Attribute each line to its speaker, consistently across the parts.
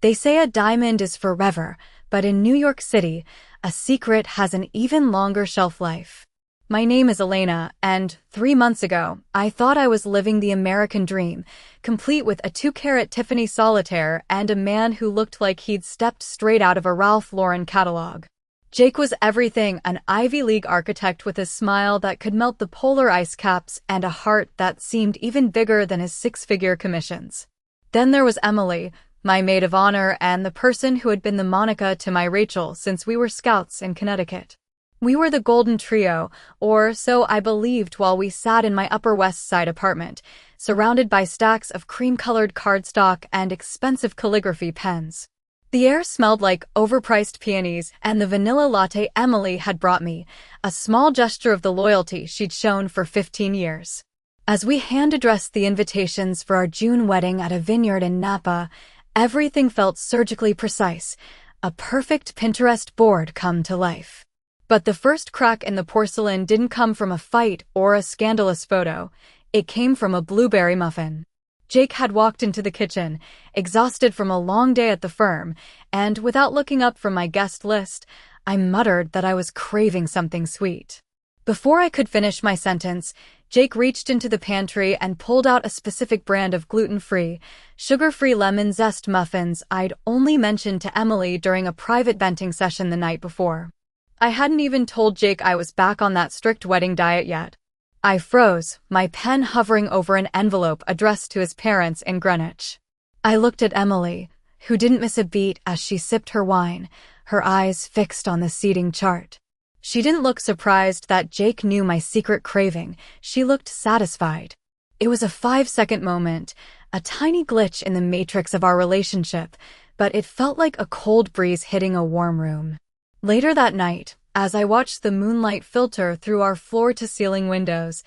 Speaker 1: They say a diamond is forever, but in New York City, a secret has an even longer shelf life. My name is Elena, and 3 months ago, I thought I was living the American dream, complete with a 2-carat Tiffany solitaire and a man who looked like he'd stepped straight out of a Ralph Lauren catalog. Jake was everything: an Ivy League architect with a smile that could melt the polar ice caps and a heart that seemed even bigger than his 6-figure commissions. Then there was Emily, my maid of honor and the person who had been the Monica to my Rachel since we were scouts in Connecticut. We were the golden trio, or so I believed while we sat in my Upper West Side apartment, surrounded by stacks of cream-colored cardstock and expensive calligraphy pens. The air smelled like overpriced peonies, and the vanilla latte Emily had brought me, a small gesture of the loyalty she'd shown for 15 years. As we hand-addressed the invitations for our June wedding at a vineyard in Napa, everything felt surgically precise, a perfect Pinterest board come to life. But the first crack in the porcelain didn't come from a fight or a scandalous photo. It came from a blueberry muffin. Jake had walked into the kitchen, exhausted from a long day at the firm, and without looking up from my guest list, I muttered that I was craving something sweet. Before I could finish my sentence, Jake reached into the pantry and pulled out a specific brand of gluten-free, sugar-free lemon zest muffins I'd only mentioned to Emily during a private venting session the night before. I hadn't even told Jake I was back on that strict wedding diet yet. I froze, my pen hovering over an envelope addressed to his parents in Greenwich. I looked at Emily, who didn't miss a beat as she sipped her wine, her eyes fixed on the seating chart. She didn't look surprised that Jake knew my secret craving. She looked satisfied. It was a 5-second moment, a tiny glitch in the matrix of our relationship, but it felt like a cold breeze hitting a warm room. Later that night, as I watched the moonlight filter through our floor-to-ceiling windows,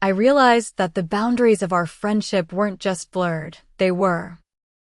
Speaker 1: I realized that the boundaries of our friendship weren't just blurred, they were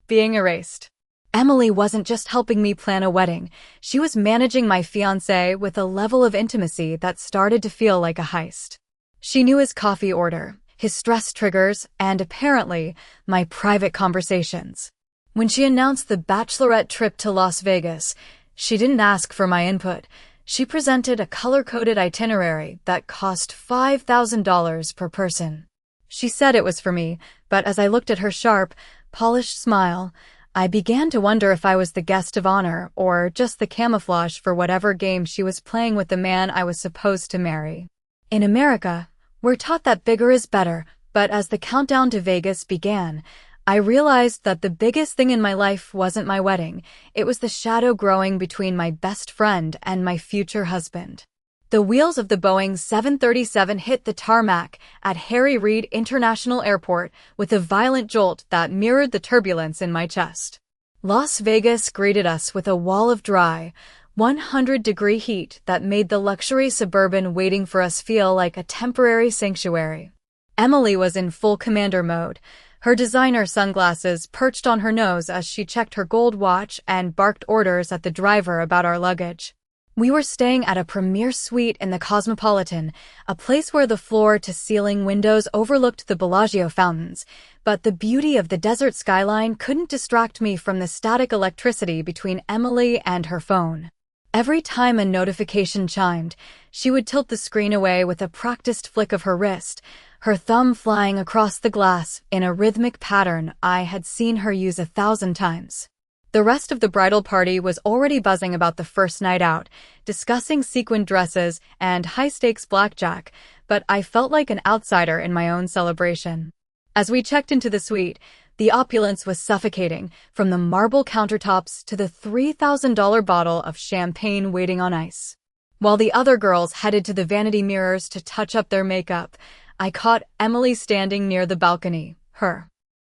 Speaker 1: being erased. Emily wasn't just helping me plan a wedding, she was managing my fiancé with a level of intimacy that started to feel like a heist. She knew his coffee order, his stress triggers, and apparently, my private conversations. When she announced the bachelorette trip to Las Vegas, she didn't ask for my input. She presented a color-coded itinerary that cost $5,000 per person. She said it was for me, but as I looked at her sharp, polished smile, I began to wonder if I was the guest of honor or just the camouflage for whatever game she was playing with the man I was supposed to marry. In America, we're taught that bigger is better, but as the countdown to Vegas began, I realized that the biggest thing in my life wasn't my wedding, it was the shadow growing between my best friend and my future husband. The wheels of the Boeing 737 hit the tarmac at Harry Reid International Airport with a violent jolt that mirrored the turbulence in my chest. Las Vegas greeted us with a wall of dry, 100-degree heat that made the luxury Suburban waiting for us feel like a temporary sanctuary. Emily was in full commander mode, her designer sunglasses perched on her nose as she checked her gold watch and barked orders at the driver about our luggage. We were staying at a premier suite in the Cosmopolitan, a place where the floor-to-ceiling windows overlooked the Bellagio fountains, but the beauty of the desert skyline couldn't distract me from the static electricity between Emily and her phone. Every time a notification chimed, she would tilt the screen away with a practiced flick of her wrist, her thumb flying across the glass in a rhythmic pattern I had seen her use 1,000 times. The rest of the bridal party was already buzzing about the first night out, discussing sequined dresses and high-stakes blackjack, but I felt like an outsider in my own celebration. As we checked into the suite, the opulence was suffocating, from the marble countertops to the $3,000 bottle of champagne waiting on ice. While the other girls headed to the vanity mirrors to touch up their makeup, I caught Emily standing near the balcony, her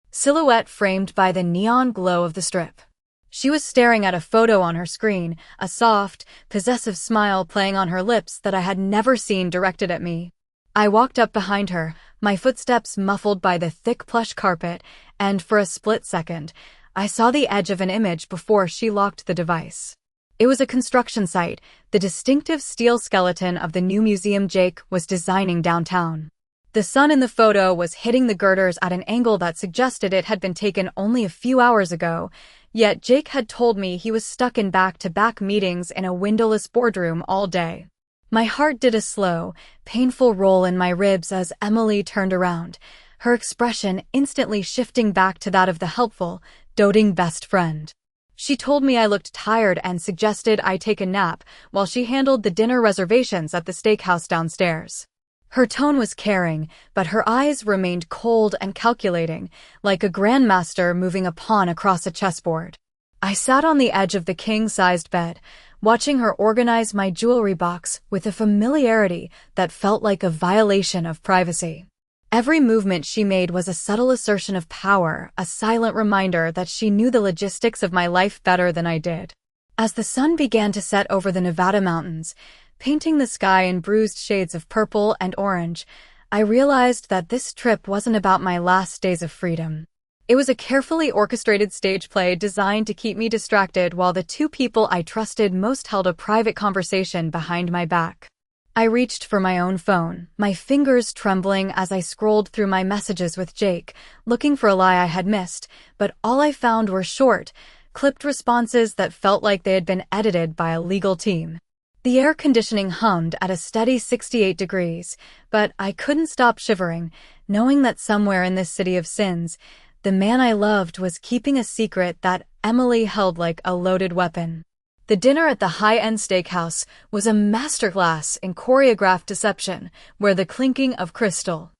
Speaker 1: silhouette framed by the neon glow of the Strip. She was staring at a photo on her screen, a soft, possessive smile playing on her lips that I had never seen directed at me. I walked up behind her, my footsteps muffled by the thick plush carpet, and for a split second, I saw the edge of an image before she locked the device. It was a construction site, the distinctive steel skeleton of the new museum Jake was designing downtown. The sun in the photo was hitting the girders at an angle that suggested it had been taken only a few hours ago, yet Jake had told me he was stuck in back-to-back meetings in a windowless boardroom all day. My heart did a slow, painful roll in my ribs as Emily turned around, her expression instantly shifting back to that of the helpful, doting best friend. She told me I looked tired and suggested I take a nap while she handled the dinner reservations at the steakhouse downstairs. Her tone was caring, but her eyes remained cold and calculating, like a grandmaster moving a pawn across a chessboard. I sat on the edge of the king-sized bed, watching her organize my jewelry box with a familiarity that felt like a violation of privacy. Every movement she made was a subtle assertion of power, a silent reminder that she knew the logistics of my life better than I did. As the sun began to set over the Nevada mountains, painting the sky in bruised shades of purple and orange, I realized that this trip wasn't about my last days of freedom. It was a carefully orchestrated stage play designed to keep me distracted while the two people I trusted most held a private conversation behind my back. I reached for my own phone, my fingers trembling as I scrolled through my messages with Jake, looking for a lie I had missed, but all I found were short, clipped responses that felt like they had been edited by a legal team. The air conditioning hummed at a steady 68 degrees, but I couldn't stop shivering, knowing that somewhere in this city of sins, the man I loved was keeping a secret that Emily held like a loaded weapon. The dinner at the high-end steakhouse was a masterclass in choreographed deception, where the clinking of crystal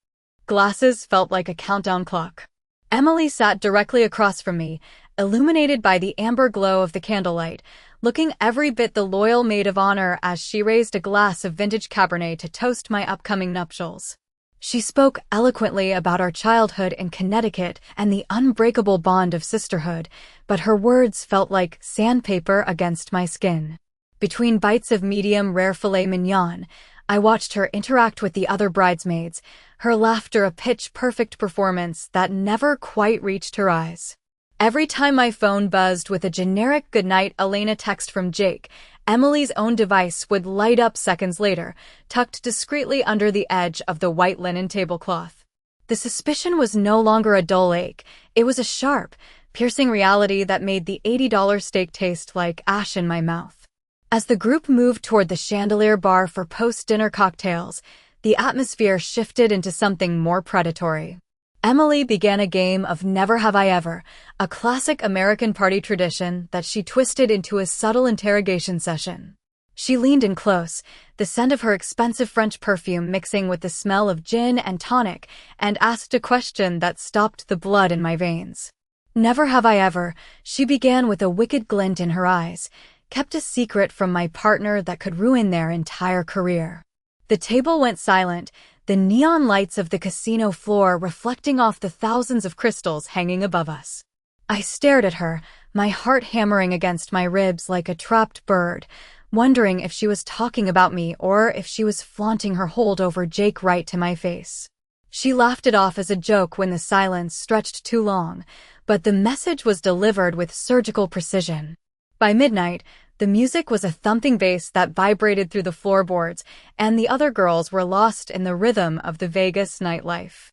Speaker 1: glasses felt like a countdown clock. Emily sat directly across from me, illuminated by the amber glow of the candlelight, looking every bit the loyal maid of honor as she raised a glass of vintage Cabernet to toast my upcoming nuptials. She spoke eloquently about our childhood in Connecticut and the unbreakable bond of sisterhood, but her words felt like sandpaper against my skin. Between bites of medium-rare filet mignon, I watched her interact with the other bridesmaids, her laughter a pitch-perfect performance that never quite reached her eyes. Every time my phone buzzed with a generic "Goodnight, Elena" text from Jake, Emily's own device would light up seconds later, tucked discreetly under the edge of the white linen tablecloth. The suspicion was no longer a dull ache, it was a sharp, piercing reality that made the $80 steak taste like ash in my mouth. As the group moved toward the Chandelier Bar for post-dinner cocktails, the atmosphere shifted into something more predatory. Emily began a game of Never Have I Ever, a classic American party tradition that she twisted into a subtle interrogation session. She leaned in close, the scent of her expensive French perfume mixing with the smell of gin and tonic, and asked a question that stopped the blood in my veins. Never have I ever, she began with a wicked glint in her eyys, kept a secret from my partner that could ruin their entire career. The table went silent, the neon lights of the casino floor reflecting off the thousands of crystals hanging above us. I stared at her, my heart hammering against my ribs like a trapped bird, wondering if she was talking about me or if she was flaunting her hold over Jake right to my face. She laughed it off as a joke when the silence stretched too long, but the message was delivered with surgical precision. By midnight, the music was a thumping bass that vibrated through the floorboards, and the other girls were lost in the rhythm of the Vegas nightlife.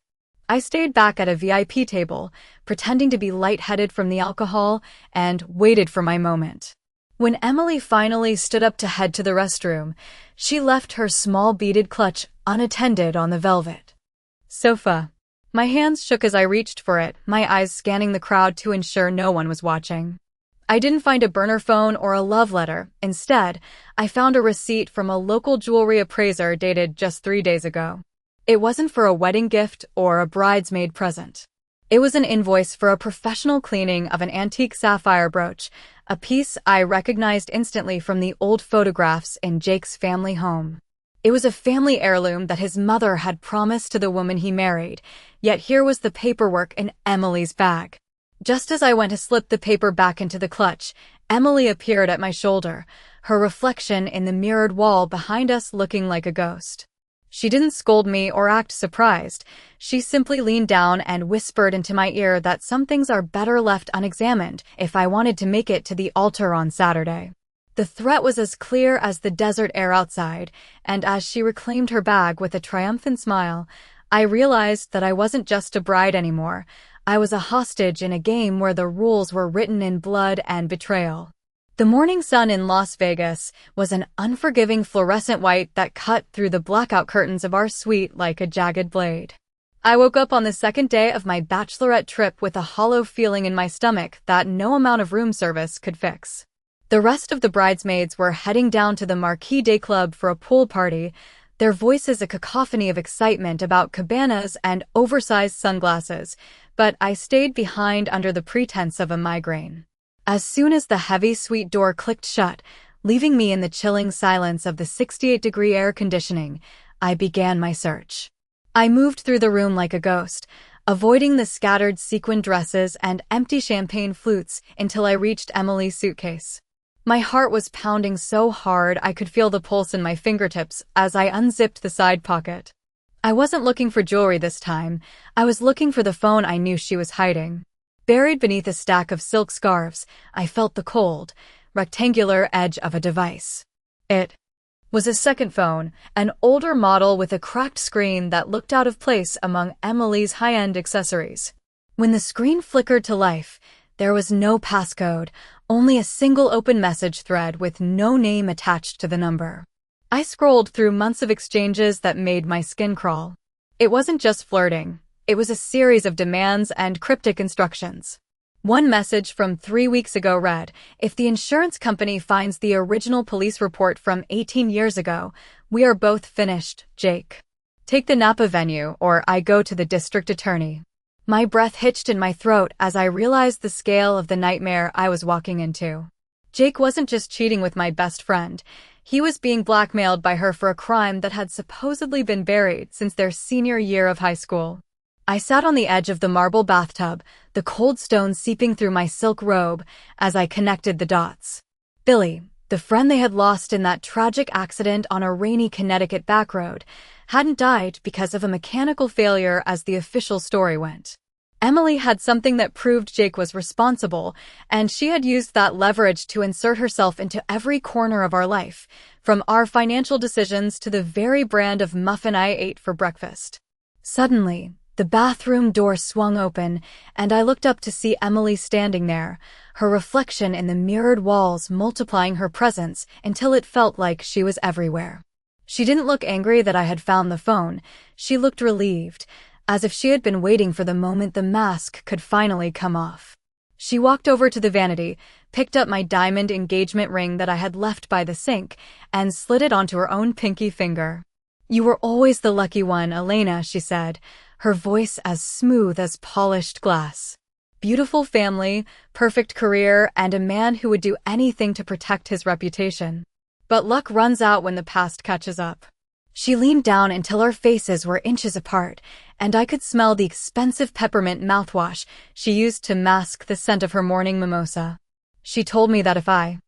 Speaker 1: I stayed back at a VIP table, pretending to be lightheaded from the alcohol, and waited for my moment. When Emily finally stood up to head to the restroom, she left her small beaded clutch unattended on the velvet sofa. My hands shook as I reached for it, my eyes scanning the crowd to ensure no one was watching. I didn't find a burner phone or a love letter. Instead, I found a receipt from a local jewelry appraiser dated just 3 days ago. It wasn't for a wedding gift or a bridesmaid present. It was an invoice for a professional cleaning of an antique sapphire brooch, a piece I recognized instantly from the old photographs in Jake's family home. It was a family heirloom that his mother had promised to the woman he married, yet here was the paperwork in Emily's bag. Just as I went to slip the paper back into the clutch, Emily appeared at my shoulder, her reflection in the mirrored wall behind us looking like a ghost. She didn't scold me or act surprised. She simply leaned down and whispered into my ear that some things are better left unexamined if I wanted to make it to the altar on Saturday. The threat was as clear as the desert air outside, and as she reclaimed her bag with a triumphant smile, I realized that I wasn't just a bride anymore. I was a hostage in a game where the rules were written in blood and betrayal. The morning sun in Las Vegas was an unforgiving fluorescent white that cut through the blackout curtains of our suite like a jagged blade. I woke up on the second day of my bachelorette trip with a hollow feeling in my stomach that no amount of room service could fix. The rest of the bridesmaids were heading down to the Marquis Day Club for a pool party, their voices a cacophony of excitement about cabanas and oversized sunglasses, but I stayed behind under the pretense of a migraine. As soon as the heavy suite door clicked shut, leaving me in the chilling silence of the 68-degree air conditioning, I began my search. I moved through the room like a ghost, avoiding the scattered sequin dresses and empty champagne flutes until I reached Emily's suitcase. My heart was pounding so hard I could feel the pulse in my fingertips as I unzipped the side pocket. I wasn't looking for jewelry this time. I was looking for the phone I knew she was hiding. Buried beneath a stack of silk scarves, I felt the cold, rectangular edge of a device. It was a second phone, an older model with a cracked screen that looked out of place among Emily's high-end accessories. When the screen flickered to life, there was no passcode, only a single open message thread with no name attached to the number. I scrolled through months of exchanges that made my skin crawl. It wasn't just flirting. It was a series of demands and cryptic instructions. One message from 3 weeks ago read, "If the insurance company finds the original police report from 18 years ago, we are both finished, Jake. Take the Napa venue or I go to the district attorney." My breath hitched in my throat as I realized the scale of the nightmare I was walking into. Jake wasn't just cheating with my best friend. He was being blackmailed by her for a crime that had supposedly been buried since their senior year of high school. I sat on the edge of the marble bathtub, the cold stone seeping through my silk robe as I connected the dots. Billy, the friend they had lost in that tragic accident on a rainy Connecticut back road, hadn't died because of a mechanical failure as the official story went. Emily had something that proved Jake was responsible, and she had used that leverage to insert herself into every corner of our life, from our financial decisions to the very brand of muffin I ate for breakfast. Suddenly, the bathroom door swung open, and I looked up to see Emily standing there, her reflection in the mirrored walls multiplying her presence until it felt like she was everywhere. She didn't look angry that I had found the phone. She looked relieved, as if she had been waiting for the moment the mask could finally come off. She walked over to the vanity, picked up my diamond engagement ring that I had left by the sink, and slid it onto her own pinky finger. "You were always the lucky one, Elena," she said, her voice as smooth as polished glass. Beautiful family, perfect career, and a man who would do anything to protect his reputation. But luck runs out when the past catches up. She leaned down until our faces were inches apart, and I could smell the expensive peppermint mouthwash she used to mask the scent of her morning mimosa. She told me that if I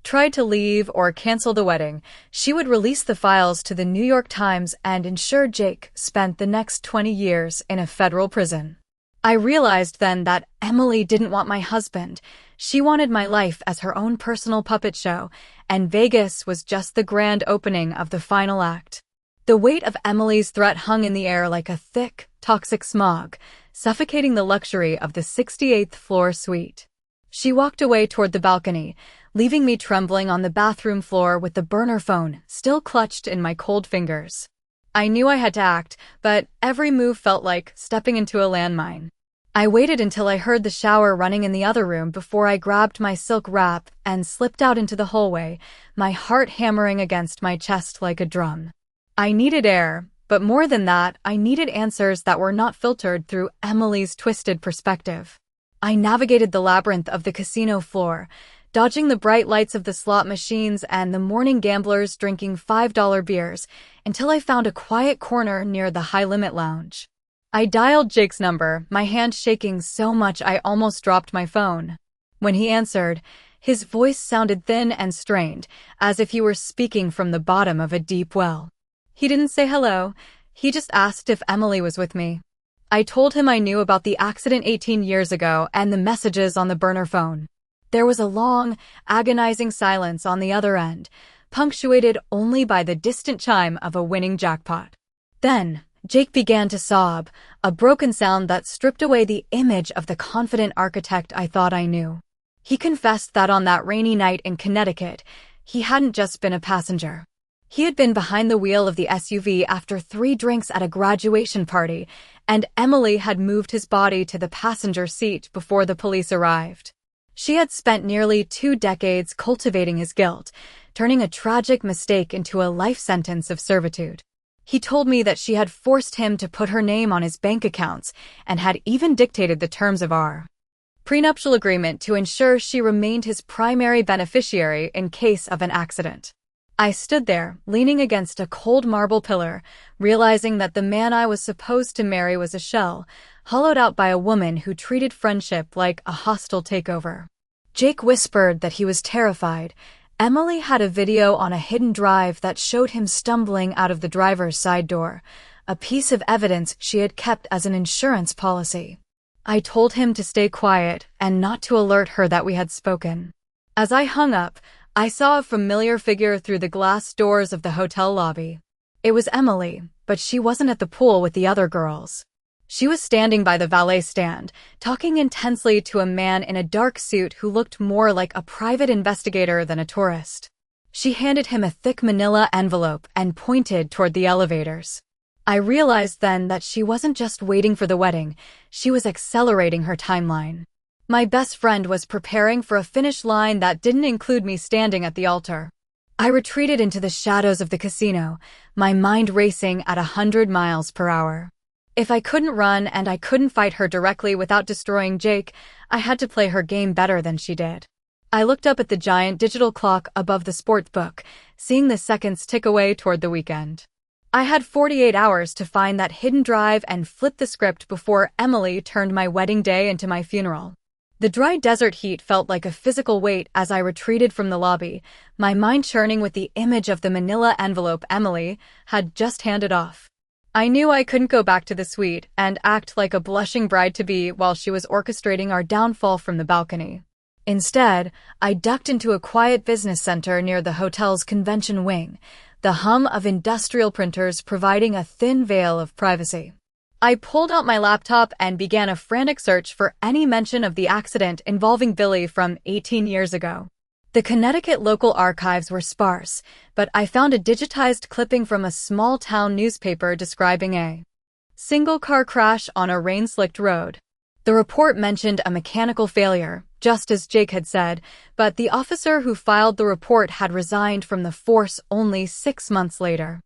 Speaker 1: tried to leave or cancel the wedding, she would release the files to the New York Times and ensure Jake spent the next 20 years in a federal prison. I realized then that Emily didn't want my husband. She wanted my life as her own personal puppet show, and Vegas was just the grand opening of the final act. The weight of Emily's threat hung in the air like a thick, toxic smog, suffocating the luxury of the 68th floor suite. She walked away toward the balcony, leaving me trembling on the bathroom floor with the burner phone still clutched in my cold fingers. I knew I had to act, but every move felt like stepping into a landmine. I waited until I heard the shower running in the other room before I grabbed my silk wrap and slipped out into the hallway, my heart hammering against my chest like a drum. I needed air, but more than that, I needed answers that were not filtered through Emily's twisted perspective. I navigated the labyrinth of the casino floor, dodging the bright lights of the slot machines and the morning gamblers drinking $5 beers, until I found a quiet corner near the high-limit lounge. I dialed Jake's number, my hand shaking so much I almost dropped my phone. When he answered, his voice sounded thin and strained, as if he were speaking from the bottom of a deep well. He didn't say hello, he just asked if Emily was with me. I told him I knew about the accident 18 years ago and the messages on the burner phone. There was a long, agonizing silence on the other end, punctuated only by the distant chime of a winning jackpot. Then, Jake began to sob, a broken sound that stripped away the image of the confident architect I thought I knew. He confessed that on that rainy night in Connecticut, he hadn't just been a passenger. He had been behind the wheel of the SUV after 3 drinks at a graduation party, and Emily had moved his body to the passenger seat before the police arrived. She had spent nearly 2 decades cultivating his guilt, turning a tragic mistake into a life sentence of servitude. He told me that she had forced him to put her name on his bank accounts and had even dictated the terms of our prenuptial agreement to ensure she remained his primary beneficiary in case of an accident. I stood there, leaning against a cold marble pillar, realizing that the man I was supposed to marry was a shell, hollowed out by a woman who treated friendship like a hostile takeover. Jake whispered that he was terrified. Emily had a video on a hidden drive that showed him stumbling out of the driver's side door, a piece of evidence she had kept as an insurance policy. I told him to stay quiet and not to alert her that we had spoken. As I hung up, I saw a familiar figure through the glass doors of the hotel lobby. It was Emily, but she wasn't at the pool with the other girls. She was standing by the valet stand, talking intensely to a man in a dark suit who looked more like a private investigator than a tourist. She handed him a thick manila envelope and pointed toward the elevators. I realized then that she wasn't just waiting for the wedding, she was accelerating her timeline. My best friend was preparing for a finish line that didn't include me standing at the altar. I retreated into the shadows of the casino, my mind racing at 100 miles per hour. If I couldn't run and I couldn't fight her directly without destroying Jake, I had to play her game better than she did. I looked up at the giant digital clock above the sportsbook, seeing the seconds tick away toward the weekend. I had 48 hours to find that hidden drive and flip the script before Emily turned my wedding day into my funeral. The dry desert heat felt like a physical weight as I retreated from the lobby, my mind churning with the image of the manila envelope Emily had just handed off. I knew I couldn't go back to the suite and act like a blushing bride-to-be while she was orchestrating our downfall from the balcony. Instead, I ducked into a quiet business center near the hotel's convention wing, the hum of industrial printers providing a thin veil of privacy. I pulled out my laptop and began a frantic search for any mention of the accident involving Billy from 18 years ago. The Connecticut local archives were sparse, but I found a digitized clipping from a small-town newspaper describing a single-car crash on a rain-slicked road. The report mentioned a mechanical failure, just as Jake had said, but the officer who filed the report had resigned from the force only 6 months later.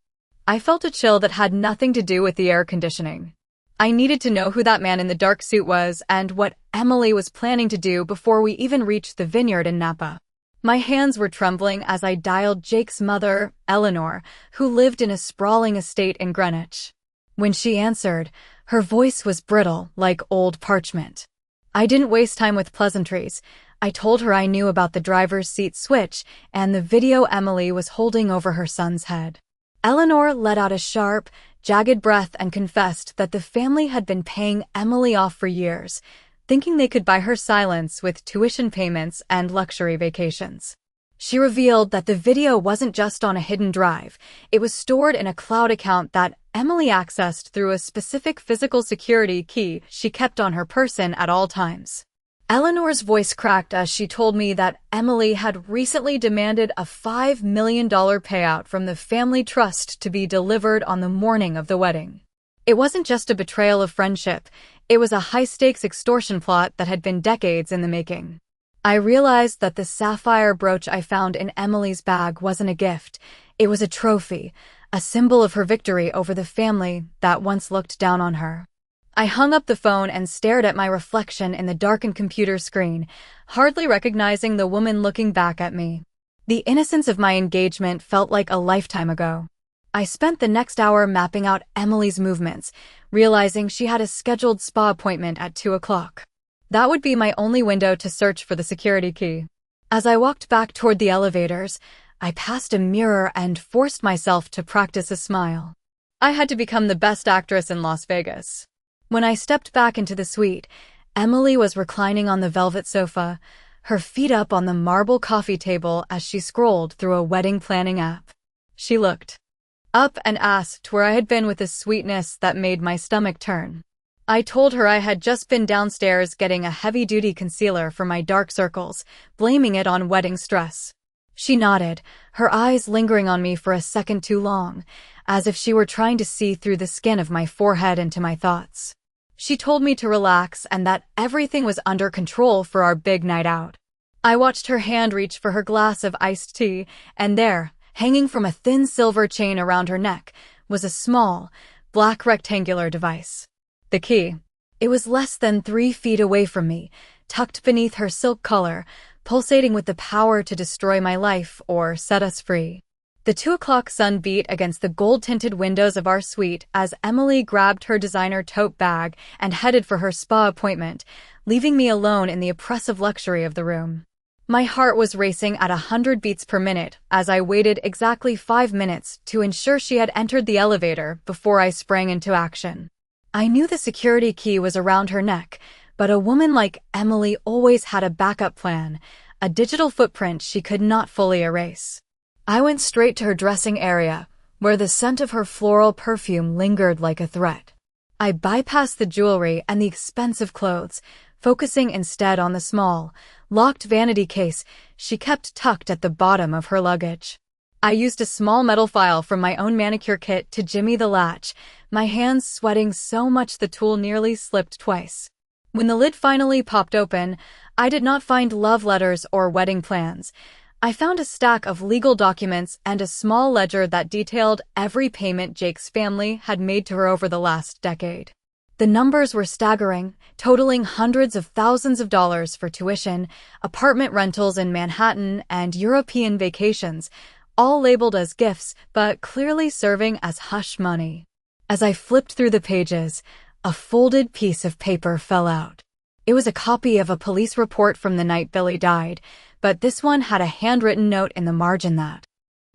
Speaker 1: I felt a chill that had nothing to do with the air conditioning. I needed to know who that man in the dark suit was and what Emily was planning to do before we even reached the vineyard in Napa. My hands were trembling as I dialed Jake's mother, Eleanor, who lived in a sprawling estate in Greenwich. When she answered, her voice was brittle, like old parchment. I didn't waste time with pleasantries. I told her I knew about the driver's seat switch and the video Emily was holding over her son's head. Eleanor let out a sharp, jagged breath and confessed that the family had been paying Emily off for years, thinking they could buy her silence with tuition payments and luxury vacations. She revealed that the video wasn't just on a hidden drive, it was stored in a cloud account that Emily accessed through a specific physical security key she kept on her person at all times. Eleanor's voice cracked as she told me that Emily had recently demanded a $5 million payout from the family trust to be delivered on the morning of the wedding. It wasn't just a betrayal of friendship, it was a high-stakes extortion plot that had been decades in the making. I realized that the sapphire brooch I found in Emily's bag wasn't a gift, it was a trophy, a symbol of her victory over the family that once looked down on her. I hung up the phone and stared at my reflection in the darkened computer screen, hardly recognizing the woman looking back at me. The innocence of my engagement felt like a lifetime ago. I spent the next hour mapping out Emily's movements, realizing she had a scheduled spa appointment at 2 o'clock. That would be my only window to search for the security key. As I walked back toward the elevators, I passed a mirror and forced myself to practice a smile. I had to become the best actress in Las Vegas. When I stepped back into the suite, Emily was reclining on the velvet sofa, her feet up on the marble coffee table as she scrolled through a wedding planning app. She looked up and asked where I had been with a sweetness that made my stomach turn. I told her I had just been downstairs getting a heavy-duty concealer for my dark circles, blaming it on wedding stress. She nodded, her eyes lingering on me for a second too long, as if she were trying to see through the skin of my forehead into my thoughts. She told me to relax and that everything was under control for our big night out. I watched her hand reach for her glass of iced tea, and there, hanging from a thin silver chain around her neck, was a small, black rectangular device. The key. It was less than 3 feet away from me, tucked beneath her silk collar, pulsating with the power to destroy my life or set us free. The 2 o'clock sun beat against the gold-tinted windows of our suite as Emily grabbed her designer tote bag and headed for her spa appointment, leaving me alone in the oppressive luxury of the room. My heart was racing at 100 beats per minute as I waited exactly 5 minutes to ensure she had entered the elevator before I sprang into action. I knew the security key was around her neck, but a woman like Emily always had a backup plan, a digital footprint she could not fully erase. I went straight to her dressing area, where the scent of her floral perfume lingered like a threat. I bypassed the jewelry and the expensive clothes, focusing instead on the small, locked vanity case she kept tucked at the bottom of her luggage. I used a small metal file from my own manicure kit to jimmy the latch, my hands sweating so much the tool nearly slipped twice. When the lid finally popped open, I did not find love letters or wedding plans. I found a stack of legal documents and a small ledger that detailed every payment Jake's family had made to her over the last decade. The numbers were staggering, totaling hundreds of thousands of dollars for tuition, apartment rentals in Manhattan, and European vacations, all labeled as gifts but clearly serving as hush money. As I flipped through the pages, a folded piece of paper fell out. It was a copy of a police report from the night Billy died, but this one had a handwritten note in the margin that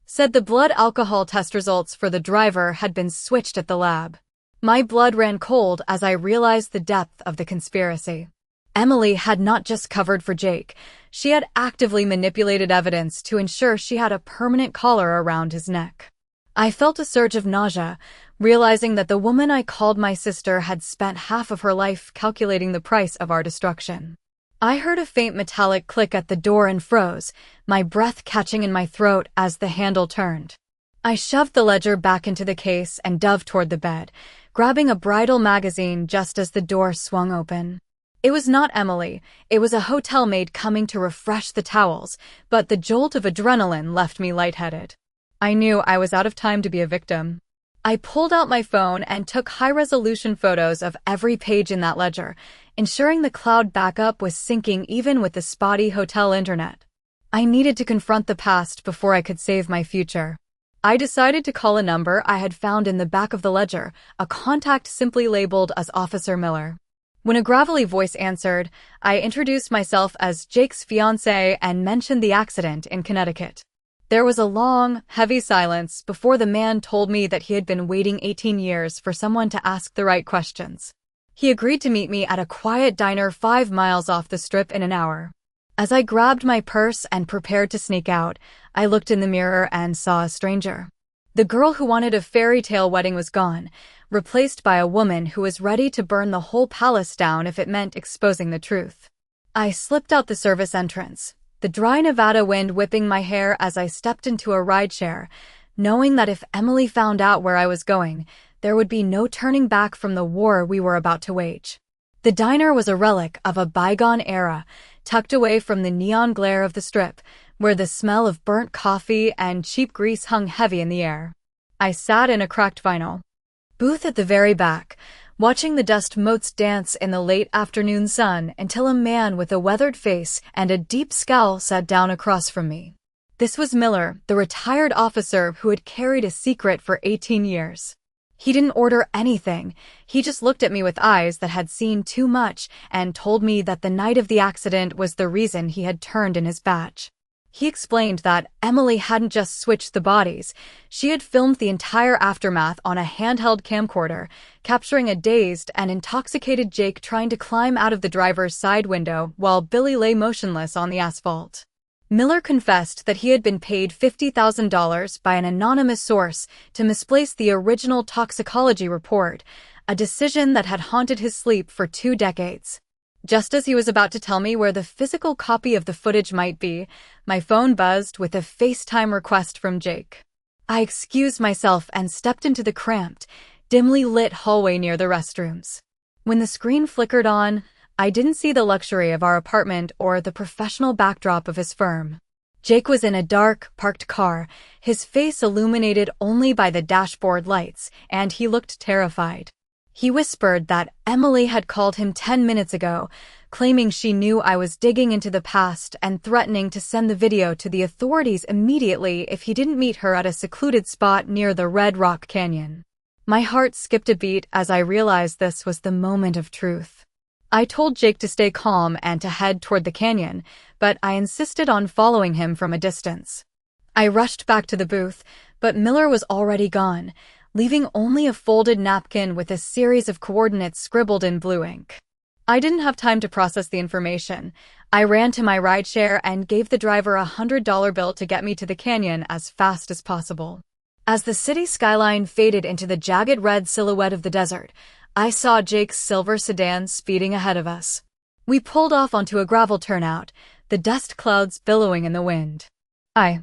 Speaker 1: said the blood alcohol test results for the driver had been switched at the lab. My blood ran cold as I realized the depth of the conspiracy. Emily had not just covered for Jake, she had actively manipulated evidence to ensure she had a permanent collar around his neck. I felt a surge of nausea, realizing that the woman I called my sister had spent half of her life calculating the price of our destruction. I heard a faint metallic click at the door and froze, my breath catching in my throat as the handle turned. I shoved the ledger back into the case and dove toward the bed, grabbing a bridal magazine just as the door swung open. It was not Emily, it was a hotel maid coming to refresh the towels, but the jolt of adrenaline left me lightheaded. I knew I was out of time to be a victim. I pulled out my phone and took high-resolution photos of every page in that ledger, ensuring the cloud backup was syncing even with the spotty hotel internet. I needed to confront the past before I could save my future. I decided to call a number I had found in the back of the ledger, a contact simply labeled as Officer Miller. When a gravelly voice answered, I introduced myself as Jake's fiancé and mentioned the accident in Connecticut. There was a long, heavy silence before the man told me that he had been waiting 18 years for someone to ask the right questions. He agreed to meet me at a quiet diner 5 miles off the strip in an hour. As I grabbed my purse and prepared to sneak out, I looked in the mirror and saw a stranger. The girl who wanted a fairy tale wedding was gone, replaced by a woman who was ready to burn the whole palace down if it meant exposing the truth. I slipped out the service entrance, the dry Nevada wind whipping my hair as I stepped into a rideshare, knowing that if Emily found out where I was going, there would be no turning back from the war we were about to wage. The diner was a relic of a bygone era, tucked away from the neon glare of the strip, where the smell of burnt coffee and cheap grease hung heavy in the air. I sat in a cracked vinyl booth at the very back, watching the dust motes dance in the late afternoon sun until a man with a weathered face and a deep scowl sat down across from me. This was Miller, the retired officer who had carried a secret for 18 years. He didn't order anything, he just looked at me with eyes that had seen too much and told me that the night of the accident was the reason he had turned in his badge. He explained that Emily hadn't just switched the bodies, she had filmed the entire aftermath on a handheld camcorder, capturing a dazed and intoxicated Jake trying to climb out of the driver's side window while Billy lay motionless on the asphalt. Miller confessed that he had been paid $50,000 by an anonymous source to misplace the original toxicology report, a decision that had haunted his sleep for 2 decades. Just as he was about to tell me where the physical copy of the footage might be, my phone buzzed with a FaceTime request from Jake. I excused myself and stepped into the cramped, dimly lit hallway near the restrooms. When the screen flickered on, I didn't see the luxury of our apartment or the professional backdrop of his firm. Jake was in a dark, parked car, his face illuminated only by the dashboard lights, and he looked terrified. He whispered that Emily had called him 10 minutes ago, claiming she knew I was digging into the past and threatening to send the video to the authorities immediately if he didn't meet her at a secluded spot near the Red Rock Canyon. My heart skipped a beat as I realized this was the moment of truth. I told Jake to stay calm and to head toward the canyon, but I insisted on following him from a distance. I rushed back to the booth, but Miller was already gone, leaving only a folded napkin with a series of coordinates scribbled in blue ink. I didn't have time to process the information. I ran to my rideshare and gave the driver a $100 bill to get me to the canyon as fast as possible. As the city skyline faded into the jagged red silhouette of the desert, I saw Jake's silver sedan speeding ahead of us. We pulled off onto a gravel turnout, the dust clouds billowing in the wind. I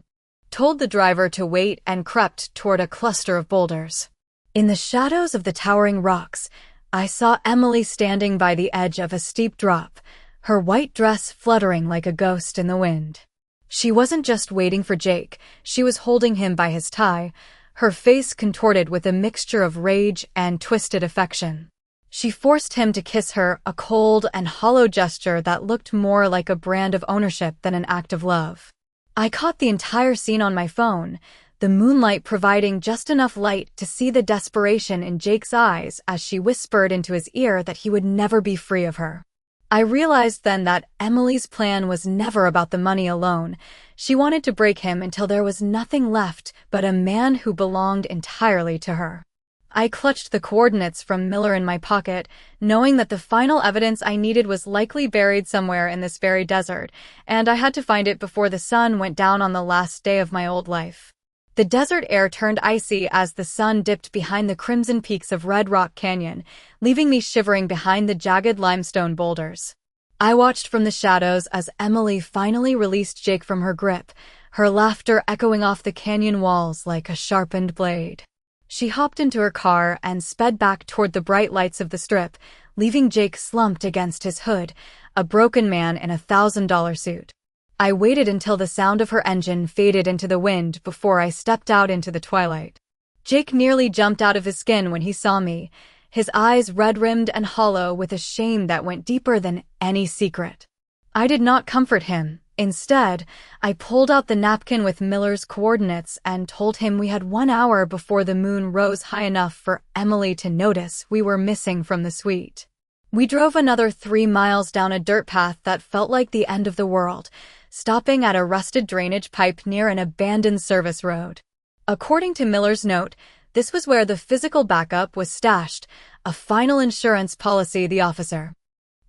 Speaker 1: told the driver to wait and crept toward a cluster of boulders. In the shadows of the towering rocks, I saw Emily standing by the edge of a steep drop, her white dress fluttering like a ghost in the wind. She wasn't just waiting for Jake, she was holding him by his tie, her face contorted with a mixture of rage and twisted affection. She forced him to kiss her, a cold and hollow gesture that looked more like a brand of ownership than an act of love. I caught the entire scene on my phone, the moonlight providing just enough light to see the desperation in Jake's eyes as she whispered into his ear that he would never be free of her. I realized then that Emily's plan was never about the money alone. She wanted to break him until there was nothing left but a man who belonged entirely to her. I clutched the coordinates from Miller in my pocket, knowing that the final evidence I needed was likely buried somewhere in this very desert, and I had to find it before the sun went down on the last day of my old life. The desert air turned icy as the sun dipped behind the crimson peaks of Red Rock Canyon, leaving me shivering behind the jagged limestone boulders. I watched from the shadows as Emily finally released Jake from her grip, her laughter echoing off the canyon walls like a sharpened blade. She hopped into her car and sped back toward the bright lights of the strip, leaving Jake slumped against his hood, a broken man in a $1,000 suit. I waited until the sound of her engine faded into the wind before I stepped out into the twilight. Jake nearly jumped out of his skin when he saw me, his eyes red-rimmed and hollow with a shame that went deeper than any secret. I did not comfort him. Instead, I pulled out the napkin with Miller's coordinates and told him we had 1 hour before the moon rose high enough for Emily to notice we were missing from the suite. We drove another 3 miles down a dirt path that felt like the end of the world, stopping at a rusted drainage pipe near an abandoned service road. According to Miller's note, this was where the physical backup was stashed, a final insurance policy the officer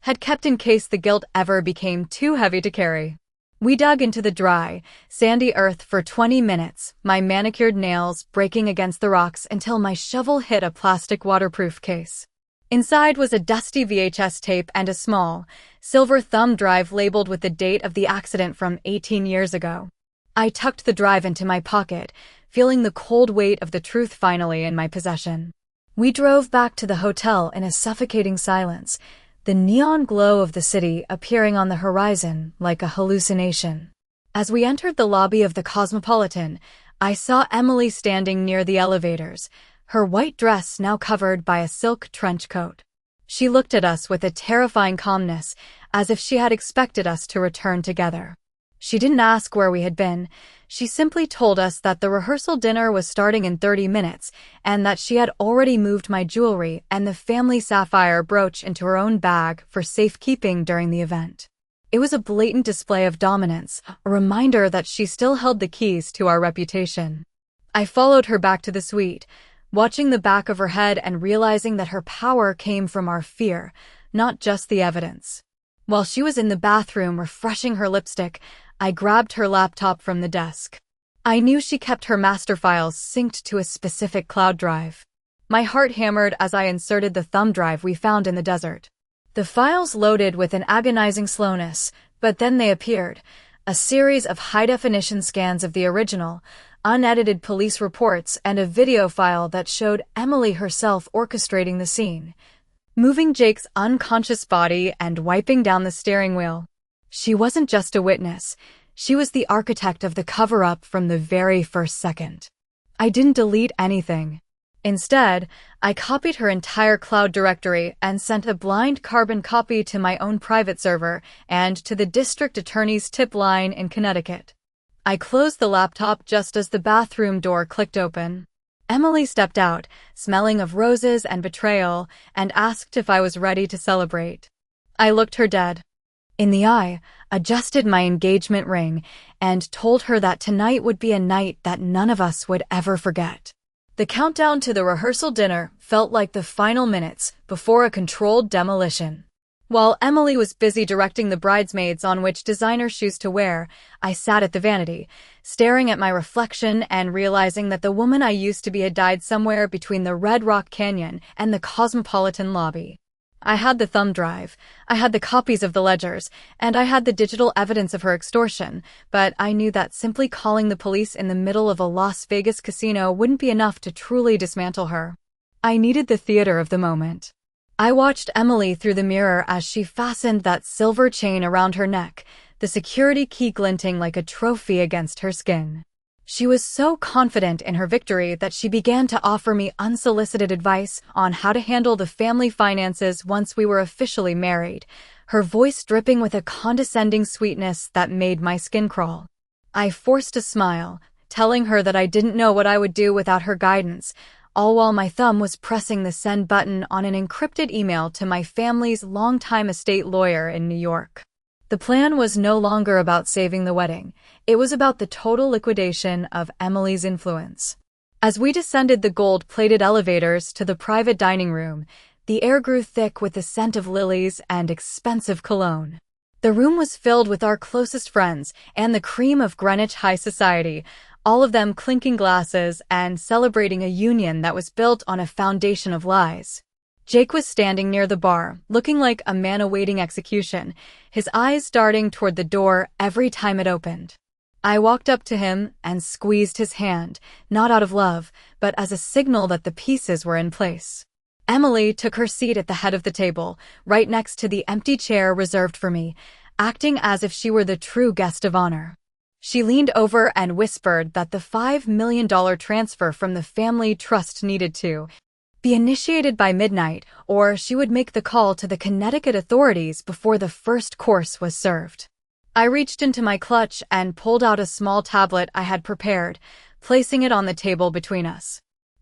Speaker 1: had kept in case the guilt ever became too heavy to carry. We dug into the dry, sandy earth for 20 minutes, my manicured nails breaking against the rocks until my shovel hit a plastic waterproof case. Inside was a dusty VHS tape and a small, silver thumb drive labeled with the date of the accident from 18 years ago. I tucked the drive into my pocket, feeling the cold weight of the truth finally in my possession. We drove back to the hotel in a suffocating silence, the neon glow of the city appearing on the horizon like a hallucination. As we entered the lobby of the Cosmopolitan, I saw Emily standing near the elevators, her white dress now covered by a silk trench coat. She looked at us with a terrifying calmness, as if she had expected us to return together. She didn't ask where we had been. She simply told us that the rehearsal dinner was starting in 30 minutes and that she had already moved my jewelry and the family sapphire brooch into her own bag for safekeeping during the event. It was a blatant display of dominance, a reminder that she still held the keys to our reputation. I followed her back to the suite, watching the back of her head and realizing that her power came from our fear, not just the evidence. While she was in the bathroom refreshing her lipstick, I grabbed her laptop from the desk. I knew she kept her master files synced to a specific cloud drive. My heart hammered as I inserted the thumb drive we found in the desert. The files loaded with an agonizing slowness, but then they appeared. A series of high-definition scans of the original, unedited police reports and a video file that showed Emily herself orchestrating the scene, moving Jake's unconscious body and wiping down the steering wheel. She wasn't just a witness. She was the architect of the cover-up from the very first second. I didn't delete anything. Instead, I copied her entire cloud directory and sent a blind carbon copy to my own private server and to the district attorney's tip line in Connecticut. I closed the laptop just as the bathroom door clicked open. Emily stepped out, smelling of roses and betrayal, and asked if I was ready to celebrate. I looked her dead in the eye, adjusted my engagement ring, and told her that tonight would be a night that none of us would ever forget. The countdown to the rehearsal dinner felt like the final minutes before a controlled demolition. While Emily was busy directing the bridesmaids on which designer shoes to wear, I sat at the vanity, staring at my reflection and realizing that the woman I used to be had died somewhere between the Red Rock Canyon and the Cosmopolitan lobby. I had the thumb drive, I had the copies of the ledgers, and I had the digital evidence of her extortion, but I knew that simply calling the police in the middle of a Las Vegas casino wouldn't be enough to truly dismantle her. I needed the theater of the moment. I watched Emily through the mirror as she fastened that silver chain around her neck, the security key glinting like a trophy against her skin. She was so confident in her victory that she began to offer me unsolicited advice on how to handle the family finances once we were officially married, her voice dripping with a condescending sweetness that made my skin crawl. I forced a smile, telling her that I didn't know what I would do without her guidance, all while my thumb was pressing the send button on an encrypted email to my family's longtime estate lawyer in New York. The plan was no longer about saving the wedding. It was about the total liquidation of Emily's influence. As we descended the gold-plated elevators to the private dining room, the air grew thick with the scent of lilies and expensive cologne. The room was filled with our closest friends and the cream of Greenwich high society, all of them clinking glasses and celebrating a union that was built on a foundation of lies. Jake was standing near the bar, looking like a man awaiting execution, his eyes darting toward the door every time it opened. I walked up to him and squeezed his hand, not out of love, but as a signal that the pieces were in place. Emily took her seat at the head of the table, right next to the empty chair reserved for me, acting as if she were the true guest of honor. She leaned over and whispered that the $5 million transfer from the family trust needed to be initiated by midnight, or she would make the call to the Connecticut authorities before the first course was served. I reached into my clutch and pulled out a small tablet I had prepared, placing it on the table between us.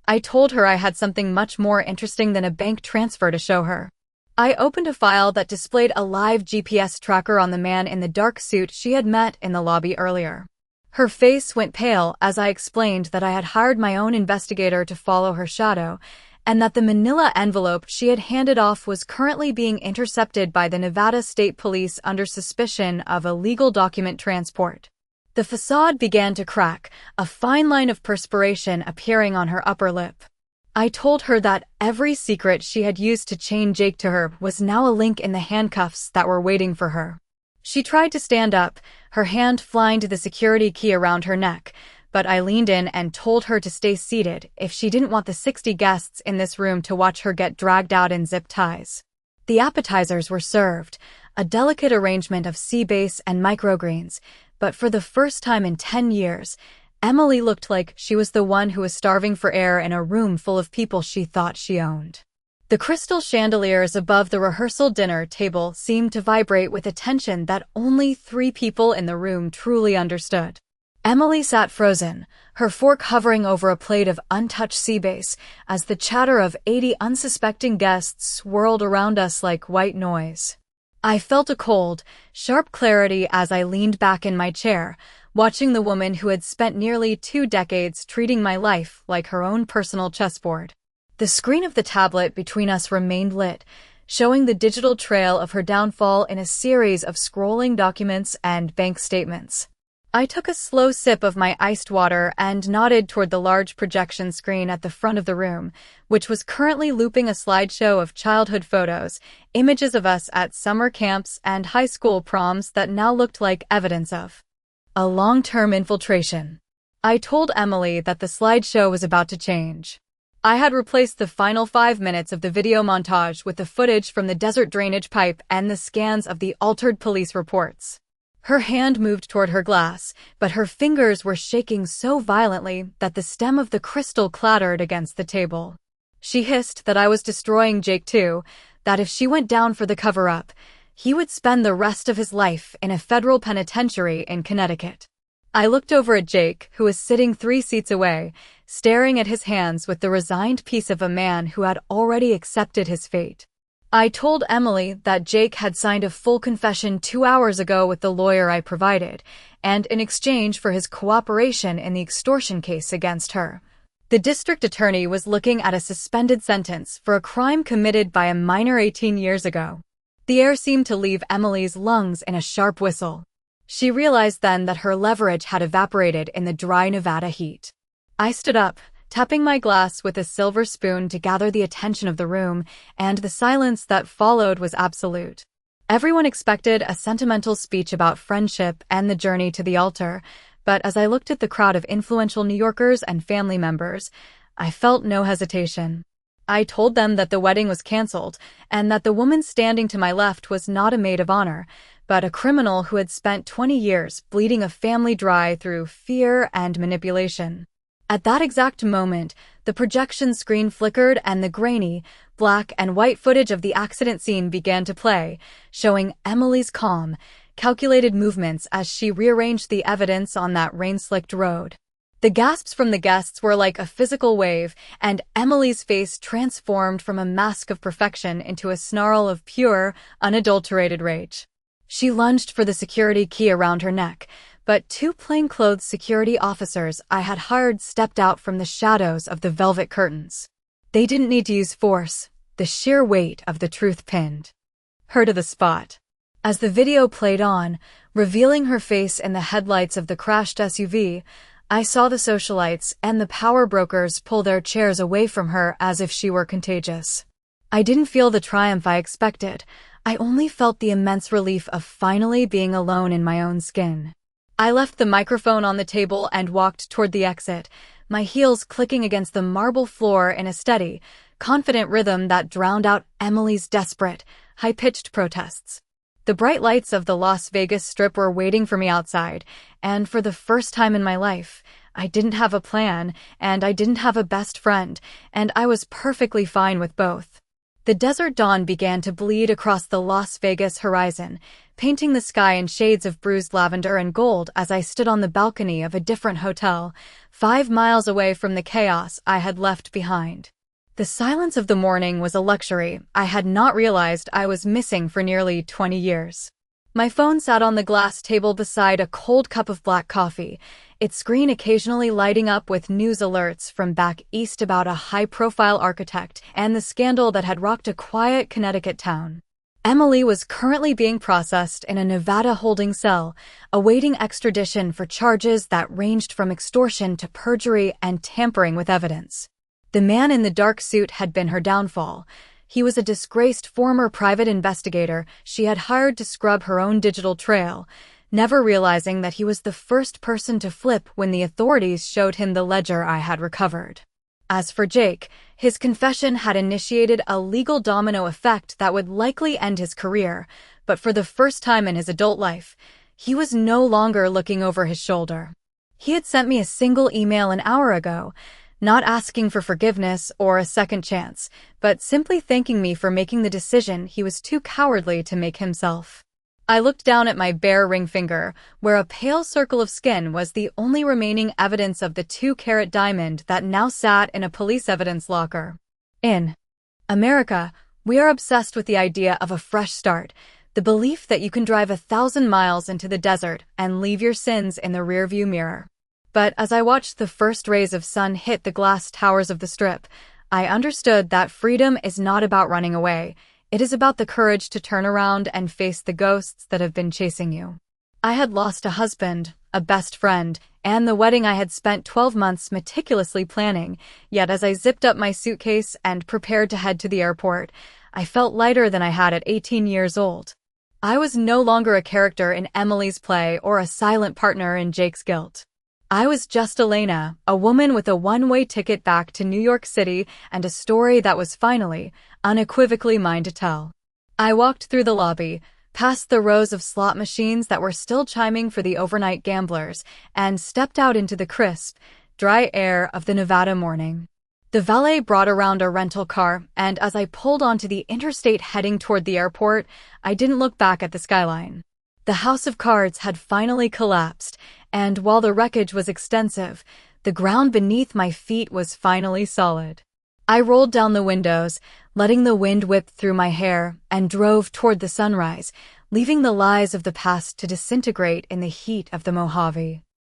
Speaker 1: I told her I had something much more interesting than a bank transfer to show her. I opened a file that displayed a live GPS tracker on the man in the dark suit she had met in the lobby earlier. Her face went pale as I explained that I had hired my own investigator to follow her shadow, and that the manila envelope she had handed off was currently being intercepted by the Nevada State Police under suspicion of illegal document transport. The facade began to crack, a fine line of perspiration appearing on her upper lip. I told her that every secret she had used to chain Jake to her was now a link in the handcuffs that were waiting for her. She tried to stand up, her hand flying to the security key around her neck, but I leaned in and told her to stay seated if she didn't want the 60 guests in this room to watch her get dragged out in zip ties. The appetizers were served, a delicate arrangement of sea bass and microgreens, but for the first time in 10 years, Emily looked like she was the one who was starving for air in a room full of people she thought she owned. The crystal chandeliers above the rehearsal dinner table seemed to vibrate with a tension that only 3 people in the room truly understood. Emily sat frozen, her fork hovering over a plate of untouched sea bass, as the chatter of 80 unsuspecting guests swirled around us like white noise. I felt a cold, sharp clarity as I leaned back in my chair, watching the woman who had spent nearly 2 decades treating my life like her own personal chessboard. The screen of the tablet between us remained lit, showing the digital trail of her downfall in a series of scrolling documents and bank statements. I took a slow sip of my iced water and nodded toward the large projection screen at the front of the room, which was currently looping a slideshow of childhood photos, images of us at summer camps and high school proms that now looked like evidence of a long-term infiltration. I told Emily that the slideshow was about to change. I had replaced the final 5 minutes of the video montage with the footage from the desert drainage pipe and the scans of the altered police reports. Her hand moved toward her glass, but her fingers were shaking so violently that the stem of the crystal clattered against the table. She hissed that I was destroying Jake too, that if she went down for the cover-up, he would spend the rest of his life in a federal penitentiary in Connecticut. I looked over at Jake, who was sitting 3 seats away, staring at his hands with the resigned peace of a man who had already accepted his fate. I told Emily that Jake had signed a full confession 2 hours ago with the lawyer I provided, and in exchange for his cooperation in the extortion case against her. The district attorney was looking at a suspended sentence for a crime committed by a minor 18 years ago. The air seemed to leave Emily's lungs in a sharp whistle. She realized then that her leverage had evaporated in the dry Nevada heat. I stood up, tapping my glass with a silver spoon to gather the attention of the room, and the silence that followed was absolute. Everyone expected a sentimental speech about friendship and the journey to the altar, but as I looked at the crowd of influential New Yorkers and family members, I felt no hesitation. I told them that the wedding was canceled, and that the woman standing to my left was not a maid of honor, but a criminal who had spent 20 years bleeding a family dry through fear and manipulation. At that exact moment, the projection screen flickered and the grainy, black and white footage of the accident scene began to play, showing Emily's calm, calculated movements as she rearranged the evidence on that rain-slicked road. The gasps from the guests were like a physical wave, and Emily's face transformed from a mask of perfection into a snarl of pure, unadulterated rage. She lunged for the security key around her neck, but 2 plainclothes security officers I had hired stepped out from the shadows of the velvet curtains. They didn't need to use force. The sheer weight of the truth pinned her to the spot. As the video played on, revealing her face in the headlights of the crashed SUV, I saw the socialites and the power brokers pull their chairs away from her as if she were contagious. I didn't feel the triumph I expected. I only felt the immense relief of finally being alone in my own skin. I left the microphone on the table and walked toward the exit, my heels clicking against the marble floor in a steady, confident rhythm that drowned out Emily's desperate, high-pitched protests. The bright lights of the Las Vegas Strip were waiting for me outside, and for the first time in my life, I didn't have a plan, and I didn't have a best friend, and I was perfectly fine with both. The desert dawn began to bleed across the Las Vegas horizon, painting the sky in shades of bruised lavender and gold as I stood on the balcony of a different hotel, 5 miles away from the chaos I had left behind. The silence of the morning was a luxury I had not realized I was missing for nearly 20 years. My phone sat on the glass table beside a cold cup of black coffee, its screen occasionally lighting up with news alerts from back east about a high-profile architect and the scandal that had rocked a quiet Connecticut town. Emily was currently being processed in a Nevada holding cell, awaiting extradition for charges that ranged from extortion to perjury and tampering with evidence. The man in the dark suit had been her downfall. He was a disgraced former private investigator she had hired to scrub her own digital trail, never realizing that he was the first person to flip when the authorities showed him the ledger I had recovered. As for Jake, his confession had initiated a legal domino effect that would likely end his career, but for the first time in his adult life, he was no longer looking over his shoulder. He had sent me a single email an hour ago, not asking for forgiveness or a second chance, but simply thanking me for making the decision he was too cowardly to make himself. I looked down at my bare ring finger, where a pale circle of skin was the only remaining evidence of the 2-carat diamond that now sat in a police evidence locker. In America, we are obsessed with the idea of a fresh start, the belief that you can drive 1,000 miles into the desert and leave your sins in the rearview mirror. But as I watched the first rays of sun hit the glass towers of the Strip, I understood that freedom is not about running away. It is about the courage to turn around and face the ghosts that have been chasing you. I had lost a husband, a best friend, and the wedding I had spent 12 months meticulously planning, yet as I zipped up my suitcase and prepared to head to the airport, I felt lighter than I had at 18 years old. I was no longer a character in Emily's play or a silent partner in Jake's guilt. I was just Elena, a woman with a one-way ticket back to New York City and a story that was finally, unequivocally mine to tell. I walked through the lobby, past the rows of slot machines that were still chiming for the overnight gamblers, and stepped out into the crisp, dry air of the Nevada morning. The valet brought around a rental car, and as I pulled onto the interstate heading toward the airport, I didn't look back at the skyline. The house of cards had finally collapsed, and while the wreckage was extensive, the ground beneath my feet was finally solid. I rolled down the windows, letting the wind whip through my hair, and drove toward the sunrise, leaving the lies of the past to disintegrate in the heat of the Mojave.